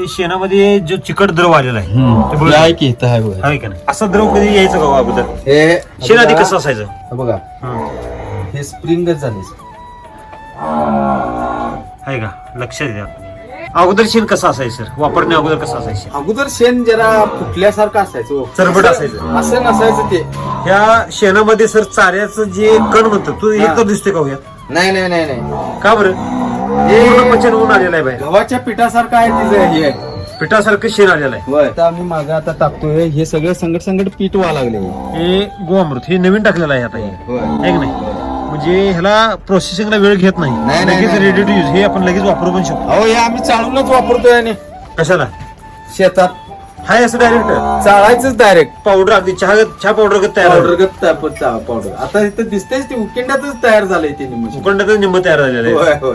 ते शेणामध्ये जो चिकट द्रव आलेला आहे ते बघ. आहे की इथं आहे बघा. आहे का नाही असा द्रव कधी यायचं का अगोदर हे शेण आधी कसं असायचं हे बघा हं. हे स्प्रिंगच झाले. आहे का लक्षात द्या अगोदर शेण कसं असायचं सर वापरण्या अगोदर कसं असायचं अगोदर शेण जरा फुटल्यासारखं असायचं. चरबट असायचं. असं नसायचं ते. ह्या शेणामध्ये सर चाऱ्याचं जे कण म्हणतो तो एक तर दिसतोय का हो यात नाही नाही नाही नाही का बरं पूर्ण पचन होऊन आलेलं आहे बाहेर गव्हाच्या पिठासारखं आहे तिचं हे. पिठासारखं शेण आलेलं आहे होय. आता आम्ही मागे आता टाकतोय हे सगळं संकट संकट पीठ व्हायला लागले. हे गोअमृत हे नवीन टाकलेलं आहे आता हे होय. आहे की नाही म्हणजे ह्याला प्रोसेसिंगला वेळ घेत नाही नाही, लगेच नाही. रेडी टू यूज हे आपण लगेच वापरू पण शकतो अहो हे आम्ही चालूनच वापरतोय आणि कशाला शेतात हाय असं डायरेक्ट चाळायचंच डायरेक्ट. पावडर अगदी चहा पावडर तयार पावडर आता इथं दिसतेच ते उकिंड्यातच तयार झालंय ते निम्म. उकंडातच निंब तयार झालेलं आहे होय होय.